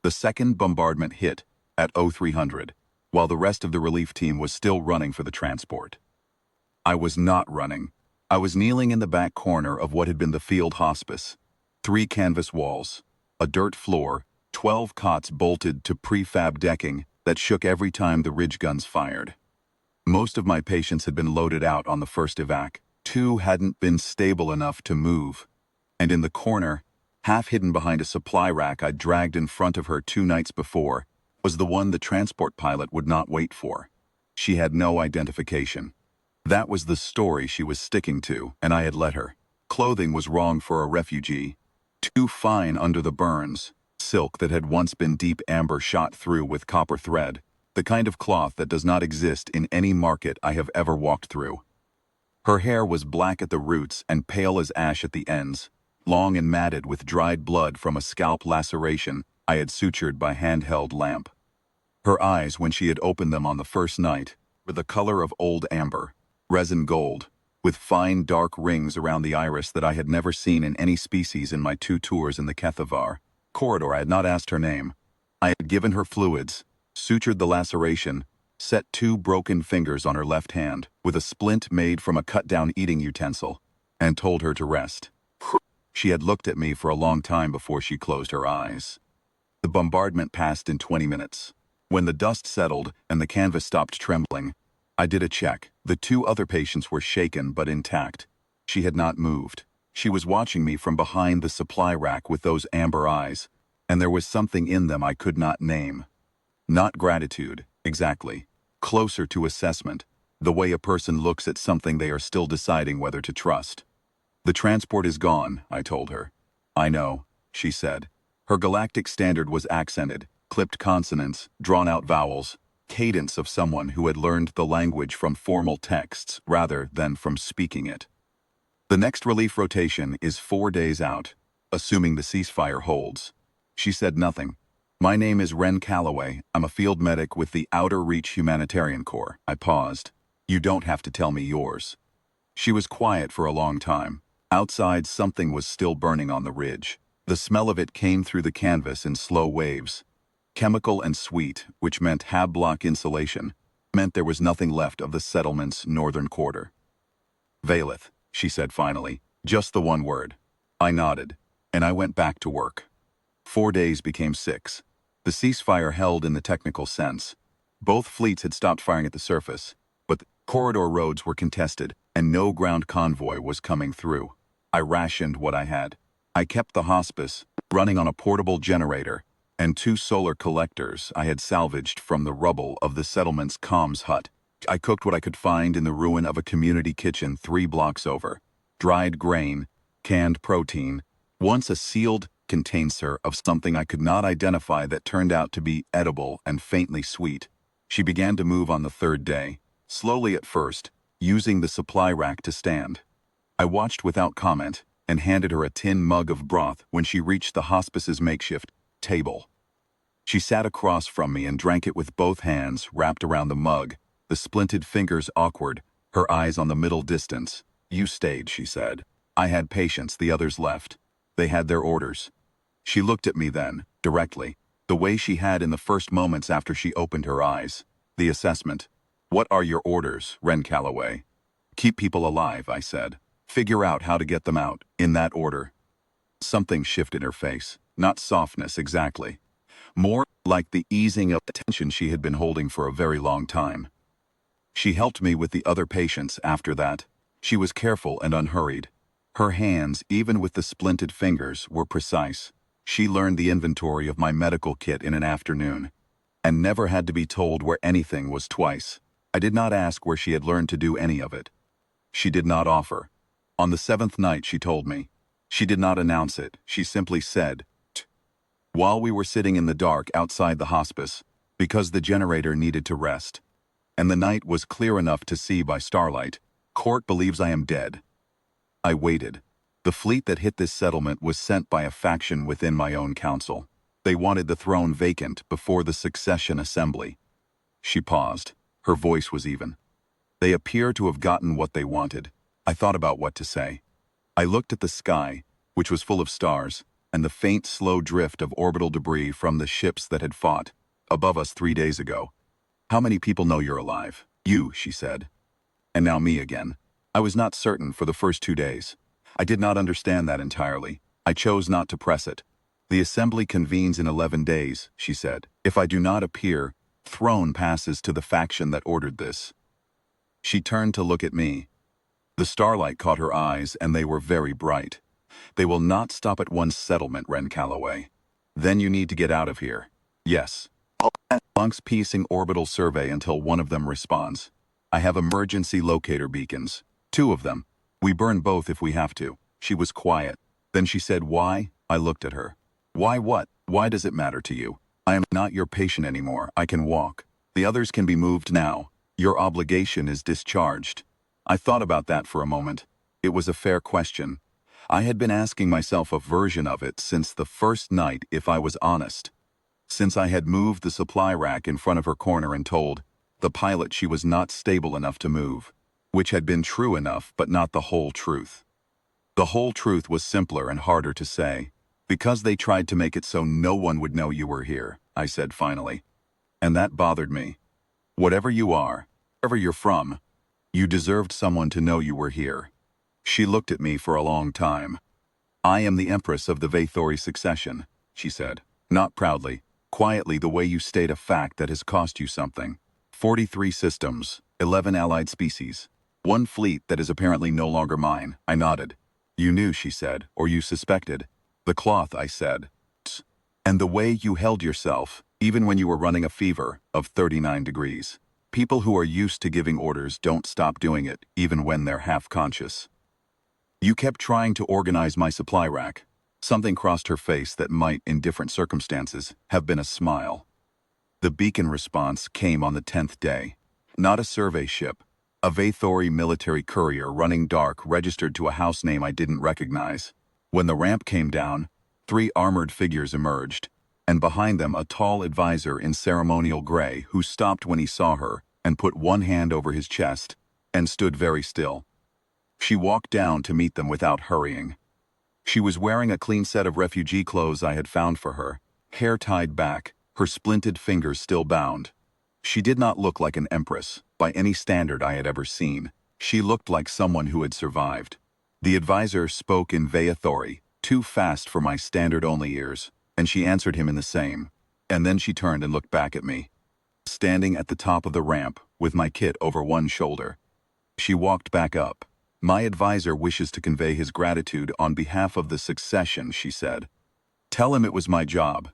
The second bombardment hit at 0300, while the rest of the relief team was still running for the transport. I was not running. I was kneeling in the back corner of what had been the field hospice. 3 canvas walls, a dirt floor, 12 cots bolted to prefab decking that shook every time the ridge guns fired. Most of my patients had been loaded out on the first evac. 2 hadn't been stable enough to move. And in the corner, half hidden behind a supply rack I'd dragged in front of her 2 nights before, was the one the transport pilot would not wait for. She had no identification. That was the story she was sticking to, and I had let her. Clothing was wrong for a refugee. Too fine under the burns. Silk that had once been deep amber shot through with copper thread. The kind of cloth that does not exist in any market I have ever walked through. Her hair was black at the roots and pale as ash at the ends, long and matted with dried blood from a scalp laceration I had sutured by handheld lamp. Her eyes, when she had opened them on the first night, were the color of old amber, resin gold, with fine dark rings around the iris that I had never seen in any species in my 2 tours in the Kethavar corridor. I had not asked her name. I had given her fluids, sutured the laceration, set 2 broken fingers on her left hand with a splint made from a cut-down eating utensil, and told her to rest. She had looked at me for a long time before she closed her eyes. The bombardment passed in 20 minutes. When the dust settled and the canvas stopped trembling, I did a check. The 2 other patients were shaken but intact. She had not moved. She was watching me from behind the supply rack with those amber eyes, and there was something in them I could not name. Not gratitude, exactly. Closer to assessment, the way a person looks at something they are still deciding whether to trust. The transport is gone, I told her. I know, she said. Her galactic standard was accented, clipped consonants, drawn-out vowels, cadence of someone who had learned the language from formal texts rather than from speaking it. The next relief rotation is 4 days out, assuming the ceasefire holds. She said nothing. My name is Ren Calloway. I'm a field medic with the Outer Reach Humanitarian Corps. I paused. You don't have to tell me yours. She was quiet for a long time. Outside, something was still burning on the ridge. The smell of it came through the canvas in slow waves. Chemical and sweet, which meant hab-block insulation, meant there was nothing left of the settlement's northern quarter. Valeth, she said finally, just the one word. I nodded, and I went back to work. 4 days became 6. The ceasefire held in the technical sense. Both fleets had stopped firing at the surface, but the corridor roads were contested, and no ground convoy was coming through. I rationed what I had. I kept the hospice, running on a portable generator, and 2 solar collectors I had salvaged from the rubble of the settlement's comms hut. I cooked what I could find in the ruin of a community kitchen 3 blocks over. Dried grain, canned protein, once a sealed container of something I could not identify that turned out to be edible and faintly sweet. She began to move on the 3rd day, slowly at first, using the supply rack to stand. I watched without comment and handed her a tin mug of broth when she reached the hospice's makeshift table. She sat across from me and drank it with both hands wrapped around the mug, the splinted fingers awkward, her eyes on the middle distance. You stayed, she said. I had patients, the others left. They had their orders. She looked at me then, directly, the way she had in the first moments after she opened her eyes. The assessment. What are your orders, Ren Calloway? Keep people alive, I said. Figure out how to get them out, in that order. Something shifted her face. Not softness exactly. More like the easing of the tension she had been holding for a very long time. She helped me with the other patients after that. She was careful and unhurried. Her hands, even with the splinted fingers, were precise. She learned the inventory of my medical kit in an afternoon, and never had to be told where anything was twice. I did not ask where she had learned to do any of it. She did not offer. On the 7th night, she told me. She did not announce it. She simply said, "T." While we were sitting in the dark outside the hospice, because the generator needed to rest, and the night was clear enough to see by starlight, Court believes I am dead. I waited. The fleet that hit this settlement was sent by a faction within my own council. They wanted the throne vacant before the succession assembly. She paused. Her voice was even. They appear to have gotten what they wanted. I thought about what to say. I looked at the sky, which was full of stars, and the faint, slow drift of orbital debris from the ships that had fought above us 3 days ago. "How many people know you're alive?" "You," she said. And now me again. I was not certain for the first 2 days. I did not understand that entirely. I chose not to press it. "The assembly convenes in 11 days, she said. "If I do not appear, throne passes to the faction that ordered this." She turned to look at me. The starlight caught her eyes, and they were very bright. "They will not stop at one settlement, Ren Calloway. Then you need to get out of here." "Yes." Monks piecing orbital survey until one of them responds. "I have emergency locator beacons. 2 of them. We burn both if we have to." She was quiet. Then she said, "Why?" I looked at her. "Why what? Why does it matter to you? I am not your patient anymore. I can walk. The others can be moved now. Your obligation is discharged." I thought about that for a moment. It was a fair question. I had been asking myself a version of it since the first night, if I was honest. Since I had moved the supply rack in front of her corner and told the pilot she was not stable enough to move, which had been true enough but not the whole truth. The whole truth was simpler and harder to say. "Because they tried to make it so no one would know you were here," I said finally. And that bothered me. "Whatever you are, wherever you're from, you deserved someone to know you were here." She looked at me for a long time. "I am the Empress of the Vathori succession," she said. Not proudly, quietly, the way you state a fact that has cost you something. 43 systems, 11 allied species. 1 fleet that is apparently no longer mine. I nodded. "You knew," she said, "or you suspected." "The cloth," I said. "And the way you held yourself, even when you were running a fever of 39 degrees. People who are used to giving orders don't stop doing it, even when they're half-conscious. You kept trying to organize my supply rack." Something crossed her face that might, in different circumstances, have been a smile. "The beacon response came on the 10th day. Not a survey ship. A Vathori military courier running dark registered to a house name I didn't recognize. When the ramp came down, 3 armored figures emerged, and behind them a tall advisor in ceremonial gray who stopped when he saw her and put one hand over his chest and stood very still. She walked down to meet them without hurrying. She was wearing a clean set of refugee clothes I had found for her, hair tied back, her splinted fingers still bound. She did not look like an empress, by any standard I had ever seen. She looked like someone who had survived. The advisor spoke in Vathori, too fast for my standard-only ears, and she answered him in the same. And then she turned and looked back at me, standing at the top of the ramp with my kit over one shoulder. She walked back up. "My advisor wishes to convey his gratitude on behalf of the succession," she said. "Tell him it was my job."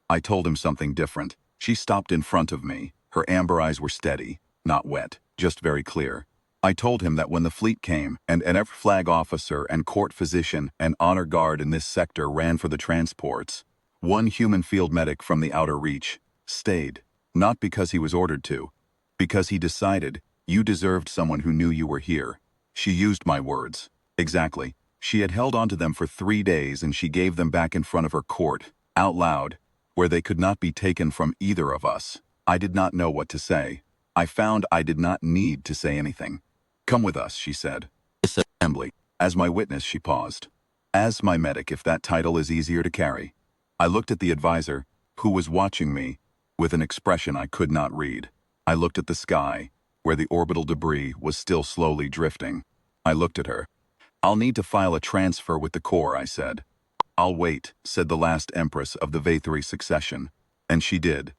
I told him something different. She stopped in front of me. Her amber eyes were steady, not wet, just very clear. I told him that when the fleet came and an F flag officer and court physician and honor guard in this sector ran for the transports, one human field medic from the outer reach stayed, not because he was ordered to, because he decided you deserved someone who knew you were here. She used my words. Exactly. She had held onto them for 3 days and she gave them back in front of her court, out loud, where they could not be taken from either of us. I did not know what to say. I found I did not need to say anything. "Come with us," she said. "Assembly." "As my witness," she paused. "As my medic, if that title is easier to carry." I looked at the advisor, who was watching me, with an expression I could not read. I looked at the sky, where the orbital debris was still slowly drifting. I looked at her. "I'll need to file a transfer with the Corps," I said. "I'll wait," said the last Empress of the Vathori succession. And she did.